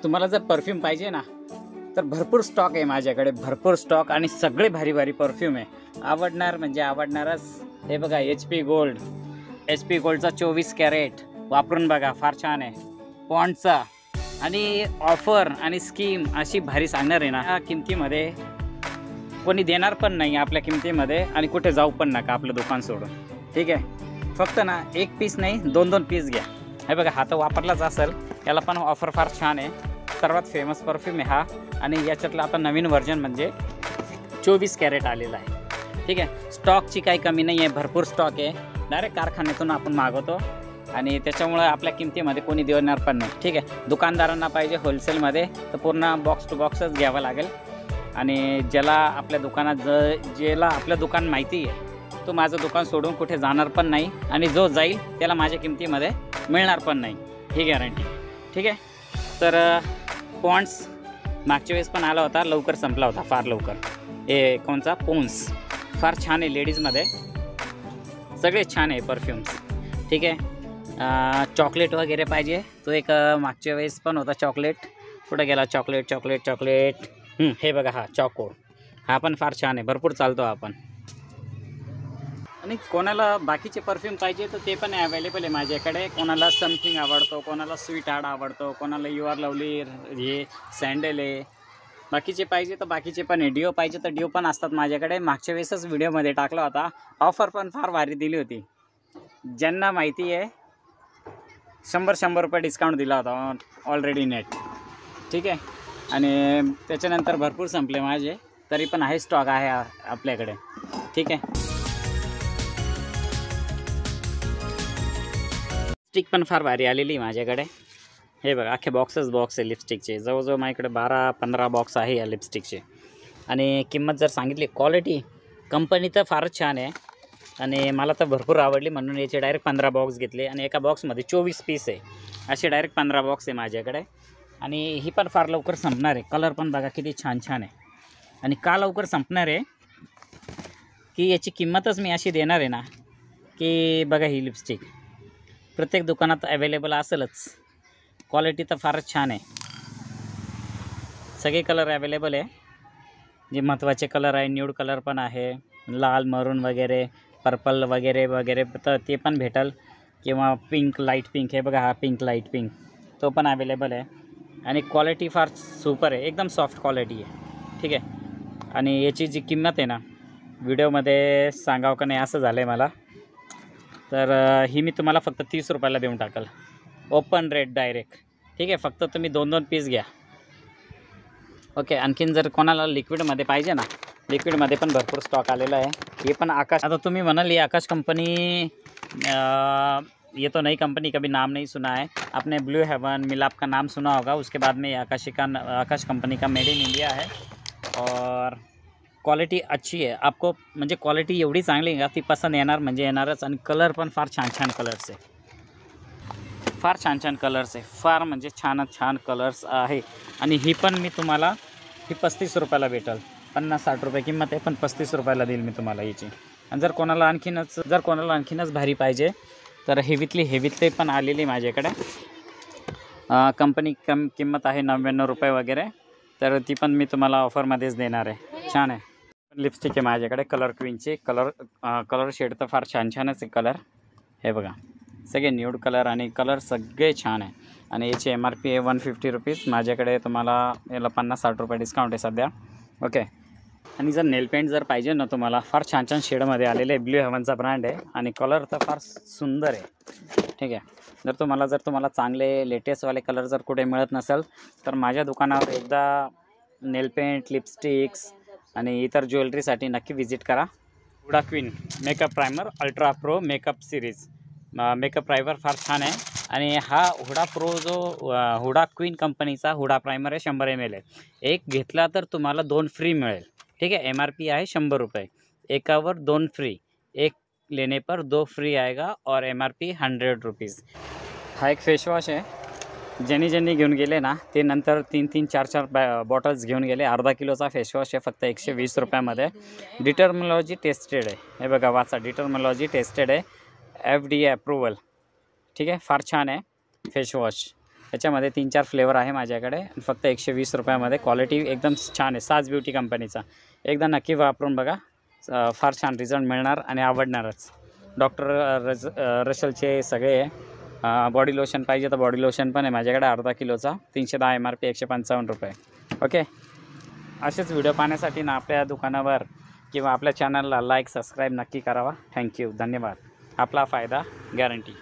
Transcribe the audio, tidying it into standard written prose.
तुम्हाला जर परफ्यूम पाहिजे ना तर भरपूर स्टॉक आहे माझ्याकडे, भरपूर स्टॉक आणि सगळे भारी भारी परफ्यूम आहे. आवडणार म्हणजे आवडणारच. हे बघा HP गोल्डचा 24 कॅरेट वापरून बघा, फार छान आहे. पॉन्डचा आणि ऑफर आणि स्कीम अशी भारी सांगणार आहे ना, ह्या किमतीमध्ये कोणी देणार पण नाही आपल्या किमतीमध्ये, आणि कुठे जाऊ पण नका आपलं दुकान सोडून. ठीक आहे, फक्त ना एक पीस नाही 2-2 पीस घ्या. हे बघा, हा तर वापरलाच असेल, याला पण ऑफर फार छान आहे. सर्वात फेमस परफ्यूम आहे हा, आणि याच्यातलं आता नवीन व्हर्जन म्हणजे 24 कॅरेट आलेला आहे. ठीक आहे, स्टॉकची काही कमी नाही आहे, भरपूर स्टॉक आहे. डायरेक्ट कारखान्यातून आपण मागवतो आणि त्याच्यामुळं आपल्या किमतीमध्ये कोणी देणार पण नाही. ठीक आहे, दुकानदारांना पाहिजे होलसेलमध्ये तर पूर्ण बॉक्स टू बॉक्सच घ्यावं लागेल. आणि ज्याला आपल्या दुकानात ज्याला आपलं दुकान माहिती आहे तो माझं दुकान सोडून कुठे जाणार पण नाही, आणि जो जाईल त्याला माझ्या किमतीमध्ये मिळणार पण नाही, ही गॅरंटी. ठीक आहे, तर पॉन्ड्स मागच्या वेळेस पण आला होता, लवकर संपला होता, फार लवकर. हे कोणचा पोन्स फार छान आहे, लेडीजमध्ये सगळे छान आहे परफ्यूम्स. ठीक आहे, चॉकलेट वगैरे पाहिजे तो एक मागच्या वेळेस पण होता चॉकलेट. कुठं गेला चॉकलेट. हे बघा, हा चॉको, हा पण फार छान आहे, भरपूर चालतो आपण. आणि कोणाला बाकीचे परफ्यूम पाहिजे तर ते पण अवेलेबल आहे माझ्याकडे. कोणाला समथिंग आवडतो, कोणाला स्वीट हार्ट आवडतो, कोणाला यू आर लवली, हे सँडल आहे. बाकीचे पाहिजे तर बाकीचे पण आहे. डिओ पाहिजे तर डिओ पण असतात माझ्याकडे. मागच्या वेळेसच व्हिडिओमध्ये टाकला होता, ऑफर पण फार भारी दिली होती. ज्यांना माहिती आहे 100 रुपये डिस्काउंट दिला होता ऑलरेडी नेट. ठीक आहे, आणि त्याच्यानंतर भरपूर संपले माझे, तरी पण आहे, स्टॉक आहे आपल्याकडे. ठीक आहे, लिपस्टिक पण फार भारी आलेली माझ्याकडे. हे बघा, अख्खे बॉक्स आहे लिपस्टिकचे. जवळजवळ माझ्याकडे 12-15 बॉक्स आहे या लिपस्टिकचे. आणि किंमत जर सांगितली, क्वालिटी कंपनी तर फारच छान आहे आणि मला तर भरपूर आवडली, म्हणून याचे डायरेक्ट 15 बॉक्स घेतले. आणि एका बॉक्समध्ये 24 पीस आहे, असे डायरेक्ट 15 बॉक्स आहे माझ्याकडे. आणि ही पण फार लवकर संपणार आहे. कलर पण बघा किती छान आहे. आणि का लवकर संपणार आहे की याची किंमतच मी अशी देणार आहे ना, की बघा, ही लिपस्टिक प्रत्येक दुकानात अवेलेबल असेलच. क्वालिटी तर फारच छान आहे, सगळे कलर अवेलेबल आहे. जे महत्त्वाचे कलर आहे, न्यूड कलर पण आहे, लाल, मरून वगैरे, पर्पल वगैरे तर ते पण भेटल, किंवा पिंक, लाईट पिंक. हे बघा, हा पिंक, लाईट पिंक, तो पण अवेलेबल आहे. आणि क्वालिटी फार सुपर आहे, एकदम सॉफ्ट क्वालिटी आहे. ठीक आहे, आणि याची जी किंमत आहे ना, व्हिडिओमध्ये सांगावं का नाही असं झालं आहे मला, तर ही मी तुम्हाला फक्त 30 रुपयाला देऊन टाकल, ओपन रेट डायरेक्ट. ठीक आहे, फक्त तुम्ही 2-2 पीस घ्या. ओके, आणखीन जर कोणाला लिक्विडमध्ये पाहिजे ना, लिक्विडमध्ये पण भरपूर स्टॉक आलेला आहे. ये पण आकाश, आता तुम्ही म्हणाल ये आकाश कंपनी, ये तो नई कंपनी, कभी नाम नहीं सुना है आपने. ब्लू हेवन, मिलाप का नाम सुना होगा. उसके बाद में आकाश कंपनी का मेड इन इंडिया है और क्वालिटी अच्छी आहे. आपको म्हणजे क्वालिटी एवढी चांगली आहे का ती पसंत येणार म्हणजे येणारच. आणि कलर पण फार छान कलर्स आहे, फार छान कलर्स आहे, फार म्हणजे छान कलर्स आहे. आणि ही पण मी तुम्हाला, ही 35 रुपयाला भेटेल. 50-60 रुपये किंमत आहे, पण 35 रुपयाला देईल मी तुम्हाला याची. आणि जर कोणाला आणखीनच भारी पाहिजे तर हेवीतले पण आलेली माझ्याकडे. कंपनी किंमत आहे 99 रुपये वगैरे, तर ती पण मी तुम्हाला ऑफरमध्येच देणार आहे. छान आहे. लिपस्टिक आहे माझ्याकडे कलर क्वीनचे. कलर शेड तर फार छानच आहे कलर. हे बघा, सगळे न्यूड कलर आणि कलर सगळे छान आहे. आणि याची MRP आहे 150 रुपीज. माझ्याकडे तुम्हाला याला 50-60 रुपये डिस्काउंट आहे सध्या. ओके, आणि जर नेल पेंट जर पाहिजे ना तुम्हाला, फार छान शेडमध्ये आलेले आहे. ब्लू हेवनचा ब्रँड आहे आणि कलर तर फार सुंदर आहे. ठीक आहे, जर तुम्हाला चांगले लेटेस्टवाले कलर जर कुठे मिळत नसेल तर माझ्या दुकानावर एकदा नेल पेंट, लिपस्टिक्स आणि इतर ज्वेलरीसाठी नक्की विजिट करा. Huda queen makeup primer ultra pro makeup series. Makeup primer फार छान आहे. आणि हा हुडा प्रो जो हुडा क्वीन कंपनीचा हुडा प्रायमर आहे, 100 ml आहे. एक घेतला तर तुम्हाला 2 फ्री मिळेल. ठीक है, MRP आहे 100 रुपये, एकावर 2 फ्री, एक लेने पर 2 फ्री आएगा और MRP 100 रुपीज़. हा एक फेसवॉश आहे. ज्यांनी घेऊन गेले ना ते नंतर 3-3, 4-4 बॉटल्स घेऊन गेले. अर्धा किलोचा फेसवॉश आहे, फक्त 120 रुपयामध्ये. डिटर्मोलॉजी टेस्टेड आहे. हे बघा, वाचा, डिटर्मोलॉजी टेस्टेड आहे, FDA अप्रूवल. ठीक आहे, फार छान आहे फेसवॉश. याच्यामध्ये 3-4 फ्लेवर आहे माझ्याकडे. फक्त 120 रुपयामध्ये. क्वालिटी एकदम छान आहे. साज ब्युटी कंपनीचा. एकदा नक्की वापरून बघा. फार छान रिझल्ट मिळणार आणि आवडणारच. डॉक्टर रशलचे सगळे बॉडी लोशन पाहिजे तर बॉडी लोशन पण आहे माझ्याकडे अर्धा किलोचा. 310 MRP 155 रुपये. ओके. असेच व्हिडिओ पाहण्यासाठी ना आपल्या दुकानावर किंवा आपल्या चॅनलला लाईक सबस्क्राईब नक्की करावा. थँक्यू. धन्यवाद. आपला फायदा गॅरंटी.